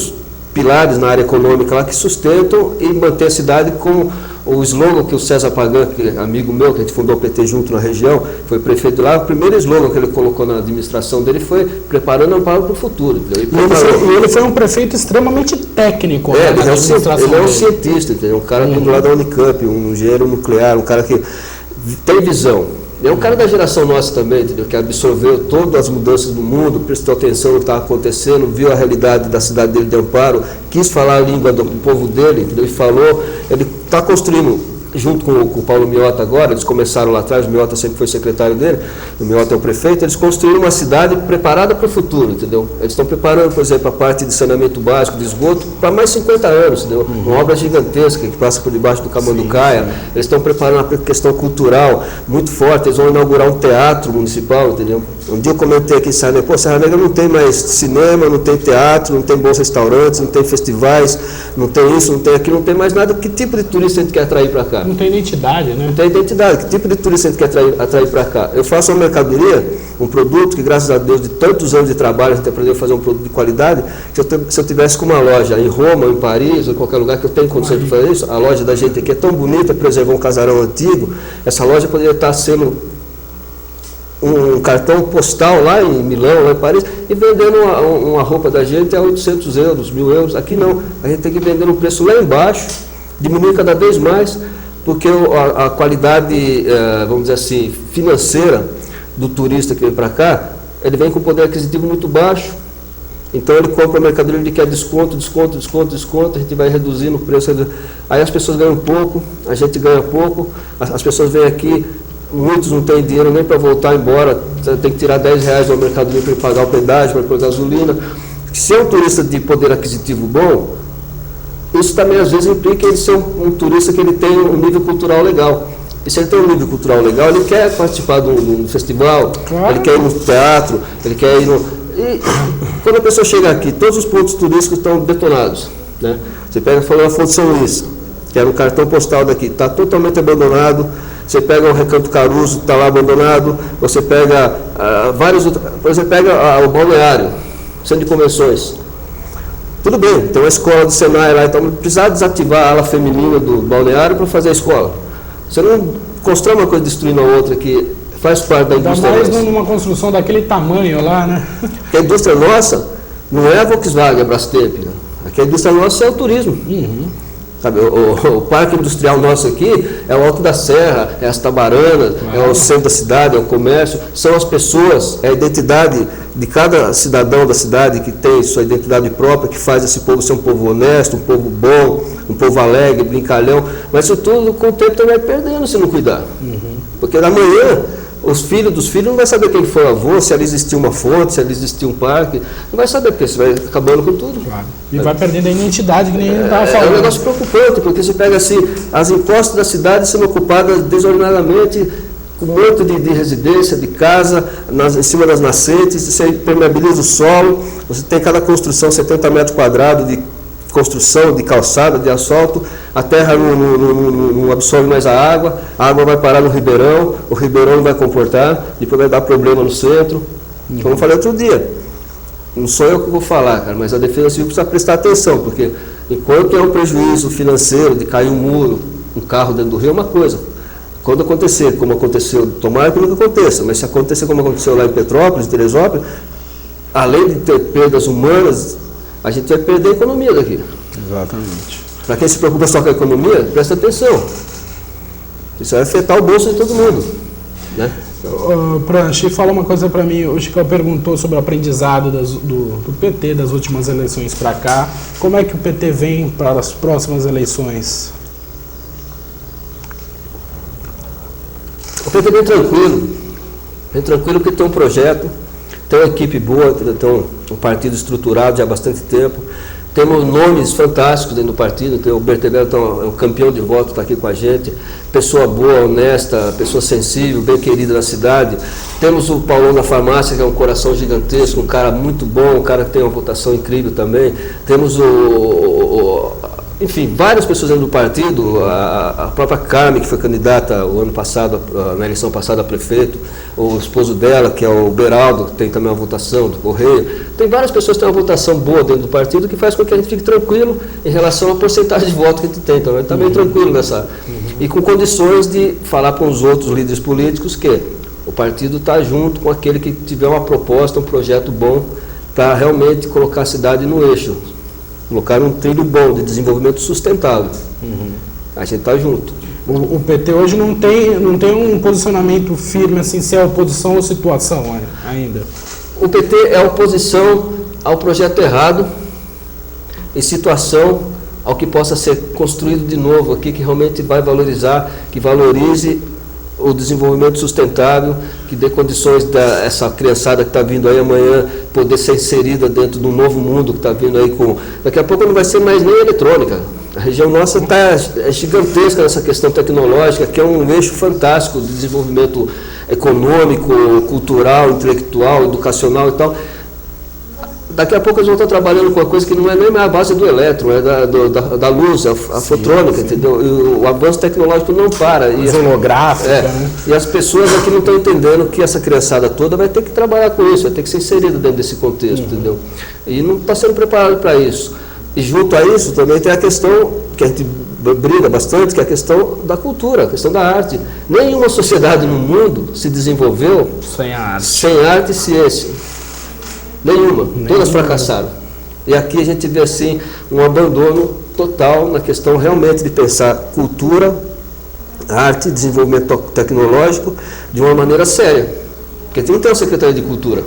pilares na área econômica lá que sustentam e mantém a cidade com o slogan que o César Pagan, que é amigo meu, que a gente fundou o PT junto na região, foi prefeito lá, o primeiro slogan que ele colocou na administração dele foi preparando Amparo para o futuro. E ele foi um prefeito extremamente técnico, né, ele é um cientista, entendeu? Um cara do lado da Unicamp, um engenheiro nuclear, um cara que tem visão. É um cara da geração nossa também, entendeu? Que absorveu todas as mudanças do mundo, prestou atenção no que estava acontecendo, viu a realidade da cidade dele de Amparo, quis falar a língua do povo dele, entendeu? E falou. Ele está construindo, junto com o Paulo Miota agora, eles começaram lá atrás, o Miota sempre foi secretário dele, o Miota é o prefeito, eles construíram uma cidade preparada para o futuro, entendeu? Eles estão preparando, por exemplo, a parte de saneamento básico, de esgoto, para mais 50 anos, entendeu? Uma obra gigantesca que passa por debaixo do Camanducaia. Eles estão preparando uma questão cultural muito forte, eles vão inaugurar um teatro municipal, entendeu? Um dia eu comentei aqui em Serra Negra, Serra Negra não tem mais cinema, não tem teatro, não tem bons restaurantes, não tem festivais, não tem isso, não tem aquilo, não tem mais nada. Que tipo de turista a gente quer atrair para cá? Não tem identidade, né? Não tem identidade. Que tipo de turista a gente quer atrair para cá? Eu faço uma mercadoria, um produto que, graças a Deus, de tantos anos de trabalho, a gente aprendeu a fazer um produto de qualidade, que se eu tivesse com uma loja em Roma, em Paris, ou em qualquer lugar que eu tenho condição de fazer isso, a loja da gente aqui é tão bonita, preservou um casarão antigo, essa loja poderia estar sendo um cartão postal lá em Milão, lá em Paris, e vendendo uma roupa da gente a 800 euros, 1.000 euros. Aqui não, a gente tem que vender um preço lá embaixo, diminuir cada vez mais, porque a qualidade, vamos dizer assim, financeira do turista que vem para cá, ele vem com poder aquisitivo muito baixo. Então ele compra a mercadoria, ele quer desconto, a gente vai reduzindo o preço. Aí as pessoas ganham pouco, a gente ganha pouco, as pessoas vêm aqui, muitos não têm dinheiro nem para voltar embora, tem que tirar R$10 da mercadoria para pagar o pedágio, para pagar gasolina. Se é um turista de poder aquisitivo bom, isso também às vezes implica ele ser um turista que ele tem um nível cultural legal. E se ele tem um nível cultural legal, ele quer participar de um festival, ele quer ir no teatro, ele quer ir no... E quando a pessoa chega aqui, todos os pontos turísticos estão detonados, né? Você pega e fala a Fonte São Luís, que era um cartão postal daqui, está totalmente abandonado. Você pega o Recanto Caruso, está lá abandonado. Você pega vários outros... Você pega o balneário, centro de convenções. Tudo bem, tem uma escola do Senai lá, então precisar desativar a ala feminina do balneário para fazer a escola. Você não constrói uma coisa destruindo a outra que faz parte da indústria. Ainda mais numa construção daquele tamanho lá, né? Porque a indústria nossa não é a Volkswagen, a Brastemp. Né? Aqui a indústria nossa é o turismo. Sabe, o parque industrial nosso aqui é o Alto da Serra, é as Tabaranas, é o centro da cidade, é o comércio, são as pessoas, é a identidade de cada cidadão da cidade que tem sua identidade própria, que faz esse povo ser um povo honesto, um povo bom, um povo alegre, brincalhão. Mas isso tudo com o tempo também vai perdendo se não cuidar. Porque amanhã os filhos dos filhos não vai saber quem foi o avô, se ali existia uma fonte, se ali existia um parque, não vai saber, porque você vai acabando com tudo. Claro. E vai perdendo a identidade que nem estava falando. É um negócio preocupante, porque você pega assim, as encostas da cidade sendo ocupadas desordenadamente, com um monte de residência, de casa, em cima das nascentes, você impermeabiliza o solo, você tem cada construção 70 metros quadrados de construção, de calçada, de asfalto, a terra não absorve mais a água vai parar no ribeirão, o ribeirão não vai comportar, depois vai dar problema no centro. Como eu falei outro dia, não sou eu que vou falar, cara, mas a Defesa Civil precisa prestar atenção, porque enquanto é um prejuízo financeiro de cair um muro, um carro dentro do rio, é uma coisa. Quando acontecer, como aconteceu, tomara que nunca aconteça, mas se acontecer como aconteceu lá em Petrópolis, em Teresópolis, além de ter perdas humanas, a gente vai perder a economia daqui. Exatamente. Para quem se preocupa só com a economia, presta atenção. Isso vai afetar o bolso de todo mundo. Né? Prancha, fala uma coisa para mim. O Chico perguntou sobre o aprendizado do PT das últimas eleições para cá. Como é que o PT vem para as próximas eleições? O PT é bem tranquilo porque tem um projeto, tem uma equipe boa, tem um partido estruturado já há bastante tempo. Temos nomes fantásticos dentro do partido, tem o Berteberto, é um campeão de voto, está aqui com a gente, pessoa boa, honesta, pessoa sensível, bem querida na cidade. Temos o Paulão da Farmácia, que é um coração gigantesco, um cara muito bom, um cara que tem uma votação incrível também. Temos enfim, várias pessoas dentro do partido, a própria Carmen, que foi candidata o ano passado, na eleição passada a prefeito, o esposo dela, que é o Beraldo, que tem também uma votação do Correio. Tem várias pessoas que têm uma votação boa dentro do partido, que faz com que a gente fique tranquilo em relação à porcentagem de voto que a gente tem. Então, a gente está meio tranquilo nessa. E com condições de falar com os outros líderes políticos que o partido está junto com aquele que tiver uma proposta, um projeto bom, para realmente colocar a cidade no eixo. Colocar um trilho bom de desenvolvimento sustentável. A gente está junto. O PT hoje não tem um posicionamento firme, assim, se é oposição ou situação ainda. O PT é oposição ao projeto errado e situação ao que possa ser construído de novo aqui, que realmente vai valorizar, que valorize o desenvolvimento sustentável, que dê condições dessa criançada que está vindo aí amanhã poder ser inserida dentro de um novo mundo que está vindo aí com... Daqui a pouco não vai ser mais nem eletrônica. A região nossa é gigantesca nessa questão tecnológica, que é um eixo fantástico de desenvolvimento econômico, cultural, intelectual, educacional e tal. Daqui a pouco eles vão estar trabalhando com uma coisa que não é nem a base do elétron, é da luz, a fotrônica, entendeu? E o avanço tecnológico não para. Holográfica, né? E as pessoas aqui não estão entendendo que essa criançada toda vai ter que trabalhar com isso, vai ter que ser inserida dentro desse contexto, entendeu? E não está sendo preparado para isso. E junto a isso também tem a questão que a gente briga bastante, que é a questão da cultura, a questão da arte. Nenhuma sociedade no mundo se desenvolveu sem arte e ciência. Nenhuma. Todas fracassaram. E aqui a gente vê assim um abandono total na questão realmente de pensar cultura, arte, desenvolvimento tecnológico de uma maneira séria. Porque não tem uma secretaria de cultura.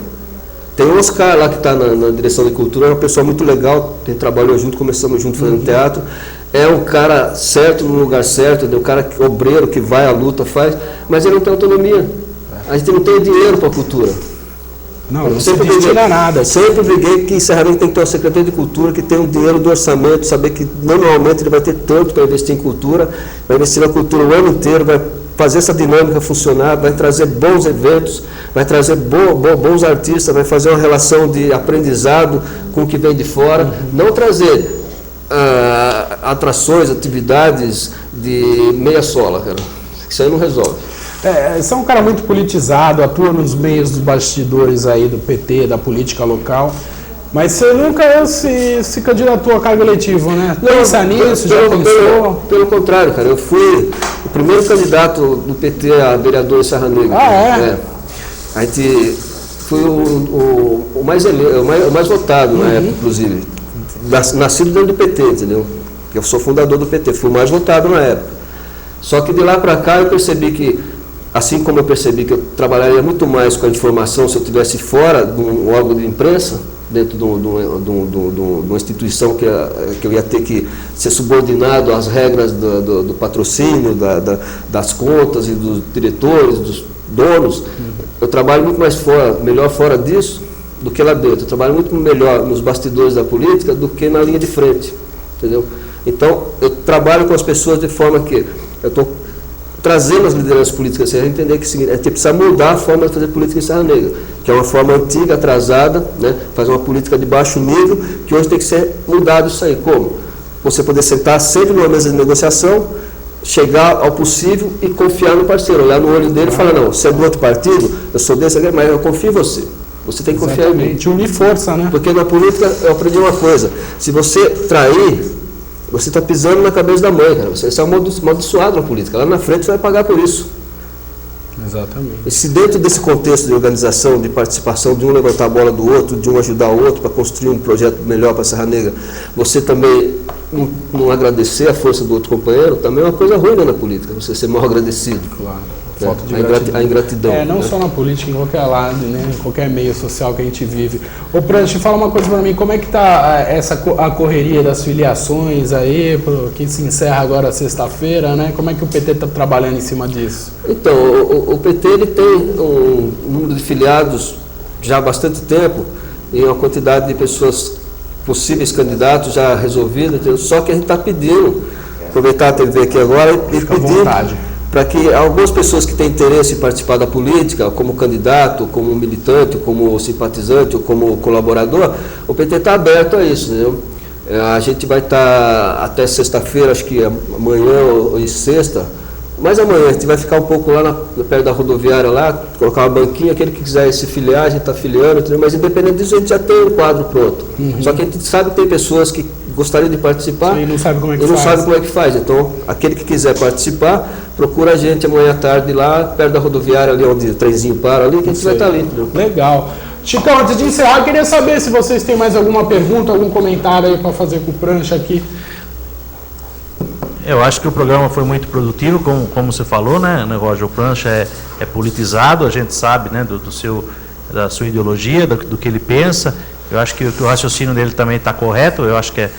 Tem o Oscar lá que está na direção de cultura, é uma pessoa muito legal, a gente trabalhou junto, começamos junto fazendo teatro. É um cara certo no lugar certo, é um cara obreiro que vai à luta, faz, mas ele não tem autonomia. A gente não tem dinheiro para a cultura. Não se destina nada. Sempre briguei que encerramento tem que ter uma secretaria de cultura que tem um dinheiro do orçamento, saber que normalmente ele vai ter tanto para investir em cultura, vai investir na cultura o ano inteiro, vai fazer essa dinâmica funcionar, vai trazer bons eventos, vai trazer bons artistas, vai fazer uma relação de aprendizado com o que vem de fora, não trazer atrações, atividades de meia sola, cara. Isso aí não resolve. Você é um cara muito politizado, atua nos meios dos bastidores aí do PT, da política local, mas você nunca se candidatou a cargo eletivo, né? Pensa nisso, já pensou? Pelo contrário, cara, eu fui o primeiro candidato do PT a vereador em Serra Negra. A gente foi o mais votado na época, inclusive. Nascido dentro do PT, entendeu? Eu sou fundador do PT, fui o mais votado na época. Só que de lá para cá eu percebi que, assim como eu percebi que eu trabalharia muito mais com a informação se eu estivesse fora de um órgão de imprensa, dentro de uma instituição que eu ia ter que ser subordinado às regras do patrocínio, das contas e dos diretores, dos donos. Eu trabalho muito mais melhor fora disso do que lá dentro. Eu trabalho muito melhor nos bastidores da política do que na linha de frente, entendeu? Então, eu trabalho com as pessoas de forma que eu estou trazendo as lideranças políticas, a gente entender que a gente precisa mudar a forma de fazer política em Serra Negra, que é uma forma antiga, atrasada, né? Fazer uma política de baixo nível, que hoje tem que ser mudado isso aí. Como? Você poder sentar sempre numa mesa de negociação, chegar ao possível e confiar no parceiro, olhar no olho dele e falar, não, você é do outro partido, eu sou desse, mas eu confio em você. Você tem que confiar em mim. Unir força, né? Porque na política eu aprendi uma coisa, se você trair, você está pisando na cabeça da mãe, cara. Você é amaldiçoado na política. Lá na frente você vai pagar por isso. Exatamente. E se dentro desse contexto de organização, de participação, de um levantar a bola do outro, de um ajudar o outro para construir um projeto melhor para a Serra Negra, você também não agradecer a força do outro companheiro, também é uma coisa ruim, né, na política, você ser mal agradecido. Claro. Falta de gratidão. A ingratidão. Não, né? Só na política, em qualquer lado, né? Em qualquer meio social que a gente vive. Ô, Prancha, fala uma coisa para mim, como é que está a correria das filiações aí, que se encerra agora sexta-feira, né? Como é que o PT está trabalhando em cima disso? Então, o PT ele tem um número de filiados já há bastante tempo em uma quantidade de pessoas, possíveis candidatos já resolvidos, entendeu? Só que a gente está pedindo, aproveitar a TV aqui agora e pedir para que algumas pessoas que têm interesse em participar da política, como candidato, como militante, como simpatizante ou como colaborador, o PT está aberto a isso, entendeu? A gente vai estar até sexta-feira, acho que amanhã ou sexta, mas amanhã a gente vai ficar um pouco lá perto da rodoviária lá, colocar uma banquinha, aquele que quiser se filiar, a gente está filiando, entendeu? Mas independente disso a gente já tem o quadro pronto. Só que a gente sabe que tem pessoas que gostariam de participar e não sabe como é que e não faz. sabe como é que faz. Então, aquele que quiser participar, procura a gente amanhã à tarde lá, perto da rodoviária, ali onde o trenzinho para ali, que a gente vai estar ali. Entendeu? Legal. Chicão, antes de encerrar, eu queria saber se vocês têm mais alguma pergunta, algum comentário aí para fazer com o Prancha aqui. Eu acho que o programa foi muito produtivo, como você falou, né, Roger? O Prancha é politizado, a gente sabe, né, da sua ideologia, do que ele pensa. Eu acho que o raciocínio dele também está correto, eu acho que é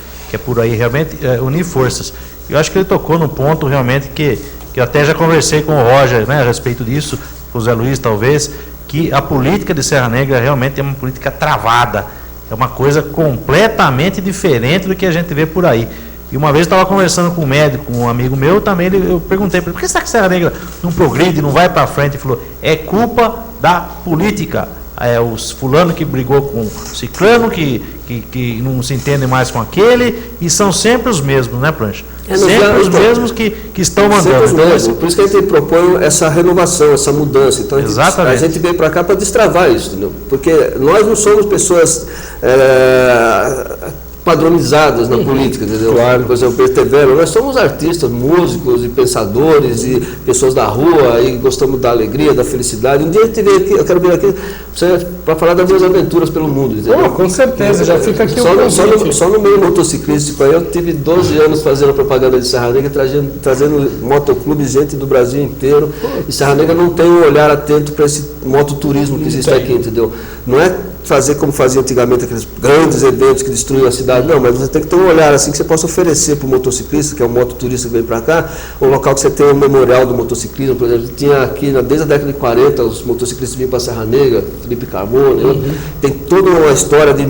por aí realmente unir forças. Eu acho que ele tocou num ponto realmente que eu até já conversei com o Roger, né, a respeito disso, com o Zé Luiz talvez, que a política de Serra Negra realmente é uma política travada, é uma coisa completamente diferente do que a gente vê por aí. E uma vez eu estava conversando com um médico, com um amigo meu também, eu perguntei para ele, por que será que Serra Negra não progride, não vai para frente? Ele falou, é culpa da política. É os fulano que brigou com o ciclano, que não se entende mais com aquele, e são sempre os mesmos, né, Prancha? Sempre os mesmos que estão mandando. Então, por isso que a gente propõe essa renovação, essa mudança. Então a gente veio para cá para destravar isso, entendeu? Porque nós não somos pessoas padronizadas na política, entendeu? Claro. Por exemplo, o PTV, nós somos artistas, músicos e pensadores e pessoas da rua e gostamos da alegria, da felicidade. Um dia a gente veio aqui, eu quero vir aqui para falar das minhas aventuras pelo mundo, entendeu? Com certeza, já fica aqui só no meio motociclístico aí, eu tive 12 anos fazendo propaganda de Serra Negra, trazendo motoclubes, gente do Brasil inteiro, e Serra Negra não tem um olhar atento para esse mototurismo que existe aqui, entendeu? Não é fazer como fazia antigamente, aqueles grandes eventos que destruíam a cidade, não, mas você tem que ter um olhar assim que você possa oferecer para o motociclista, que é um mototurista que vem para cá, um local que você tem um memorial do motociclismo, por exemplo, tinha aqui, desde a década de 40, os motociclistas vinham para Serra Negra, Felipe Carmona, tem toda uma história de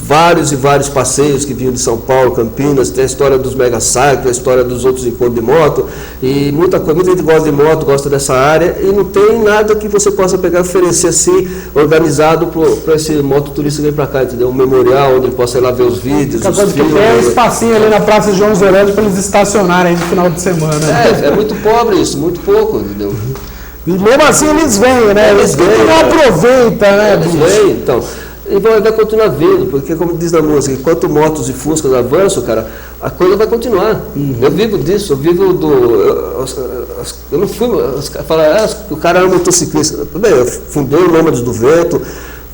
vários e vários passeios que vinham de São Paulo, Campinas, tem a história dos mega cycles, a história dos outros encontros de moto, e muita gente gosta de moto, gosta dessa área, e não tem nada que você possa pegar e oferecer assim, organizado para esse mototurista que vem para cá, entendeu? Um memorial onde ele possa ir lá ver os vídeos, os filmes. Tem um espacinho ali na Praça João Zerandi para eles estacionarem no final de semana. É muito pobre isso, muito pouco, entendeu? E mesmo assim eles vêm, né? Eles não aproveitam, né, bicho? Então, e vai continuar vindo, porque como diz na música, enquanto motos e fuscas avançam, cara, a coisa vai continuar. Eu vivo disso, eu vivo eu não fui falar, o cara era motociclista. Bem, eu fundei o Nômades do Vento,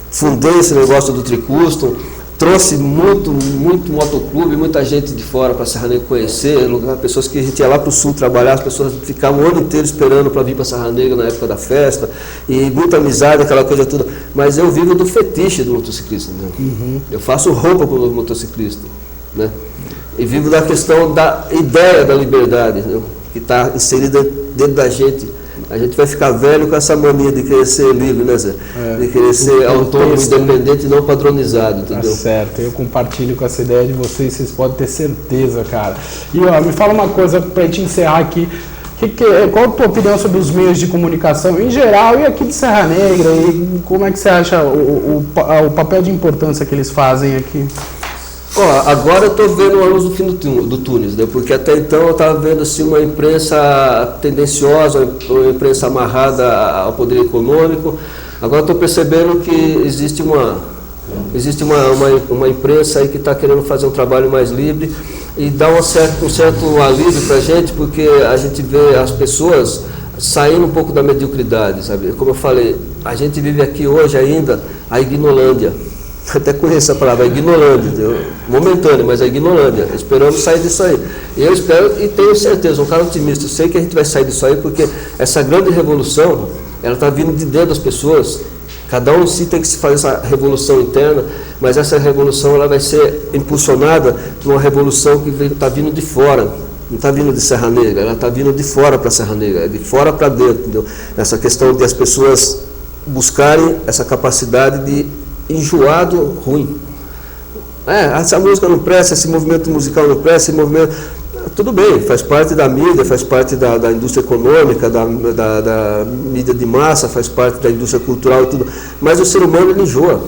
fundei esse negócio do Tricustom, trouxe muito motoclube, muita gente de fora para Serra Negra conhecer, pessoas que a gente ia lá para o sul trabalhar, as pessoas ficavam o ano inteiro esperando para vir para Serra Negra na época da festa, e muita amizade, aquela coisa toda. Mas eu vivo do fetiche do motociclista, né? Eu faço roupa para o motociclista, né? E vivo da questão da ideia da liberdade, né? Que está inserida dentro da gente. A gente vai ficar velho com essa mania de querer ser livre, né, Zé? De querer ser autônomo, independente e não padronizado, entendeu? Tá certo, eu compartilho com essa ideia de vocês podem ter certeza, cara. E ó, me fala uma coisa pra gente encerrar aqui. Qual a tua opinião sobre os meios de comunicação em geral e aqui de Serra Negra? E como é que você acha o papel de importância que eles fazem aqui? Agora eu estou vendo a luz do fim do túnel, né? Porque até então eu estava vendo assim, uma imprensa tendenciosa, uma imprensa amarrada ao poder econômico. Agora estou percebendo que existe uma imprensa aí que está querendo fazer um trabalho mais livre e dá um certo alívio para a gente, porque a gente vê as pessoas saindo um pouco da mediocridade, sabe? Como eu falei, a gente vive aqui hoje ainda a ignorância. Até conheço a palavra, a ignorância, momentânea, mas a ignorância. Esperamos sair disso aí. E eu espero e tenho certeza, um cara otimista, eu sei que a gente vai sair disso aí, porque essa grande revolução, ela está vindo de dentro das pessoas. Cada um em si tem que se fazer essa revolução interna, mas essa revolução ela vai ser impulsionada por uma revolução que está vindo de fora. Não está vindo de Serra Negra, ela está vindo de fora para Serra Negra, é de fora para dentro, entendeu? Essa questão de as pessoas buscarem essa capacidade de enjoado, ruim. Essa música não presta, esse movimento musical não presta, esse movimento... Tudo bem, faz parte da mídia, faz parte da indústria econômica, da mídia de massa, faz parte da indústria cultural e tudo. Mas o ser humano, ele enjoa.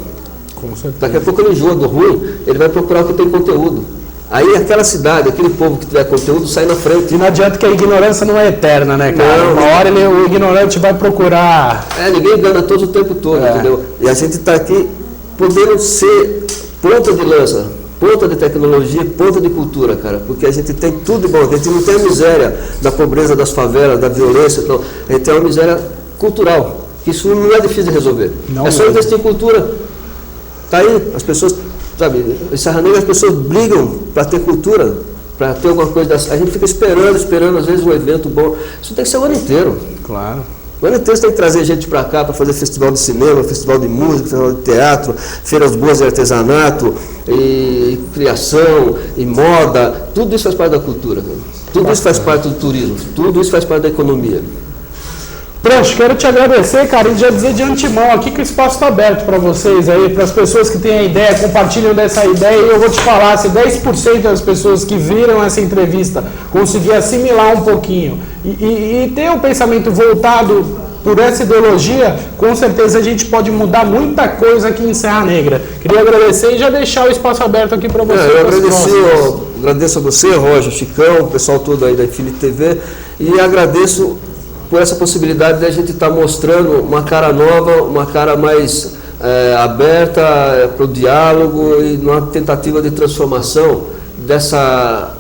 Com certeza. Daqui a pouco ele enjoa do ruim, ele vai procurar o que tem conteúdo. Aí aquela cidade, aquele povo que tiver conteúdo, sai na frente. E não adianta que a ignorância não é eterna, né, cara? Não. Uma hora o ignorante vai procurar... Ninguém engana todos o tempo todo, entendeu? E a gente está aqui podendo ser ponta de lança, ponta de tecnologia, ponta de cultura, cara. Porque a gente tem tudo de bom. A gente não tem a miséria da pobreza das favelas, da violência, não. A gente tem uma miséria cultural. Que isso não é difícil de resolver. Não é só investir em cultura. Tá aí, as pessoas... Sabe, em Serra Negra as pessoas brigam para ter cultura, para ter alguma coisa. A gente fica esperando, às vezes, um evento bom. Isso tem que ser o ano inteiro. Claro. O ano inteiro você tem que trazer gente para cá para fazer festival de cinema, festival de música, festival de teatro, feiras boas de artesanato, e criação, e moda. Tudo isso faz parte da cultura. Tudo isso faz parte do turismo. Tudo isso faz parte da economia. Prancha, quero te agradecer, cara, e já dizer de antemão aqui que o espaço está aberto para vocês aí, para as pessoas que têm a ideia, compartilham dessa ideia, e eu vou te falar, se 10% das pessoas que viram essa entrevista conseguir assimilar um pouquinho e ter um pensamento voltado por essa ideologia, com certeza a gente pode mudar muita coisa aqui em Serra Negra. Queria agradecer e já deixar o espaço aberto aqui para vocês. Eu agradeço a você, Roger, Chicão, o pessoal todo aí da Infinity TV, e agradeço por essa possibilidade de a gente estar mostrando uma cara nova, uma cara mais aberta para o diálogo e numa tentativa de transformação dessa,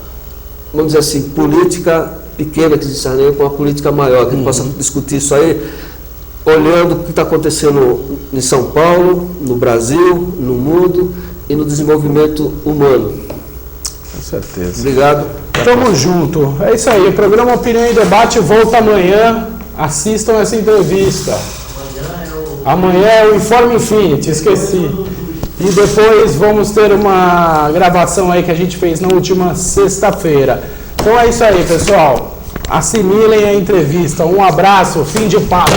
vamos dizer assim, política pequena que existe com uma política maior, que a gente possa discutir isso aí, olhando o que está acontecendo em São Paulo, no Brasil, no mundo e no desenvolvimento humano. Com certeza. Obrigado. Tamo junto. É isso aí. O programa Opinião e Debate volta amanhã. Assistam essa entrevista. Amanhã é o Informe Infinity, esqueci. E depois vamos ter uma gravação aí que a gente fez na última sexta-feira. Então é isso aí, pessoal. Assimilem a entrevista. Um abraço, fim de papo.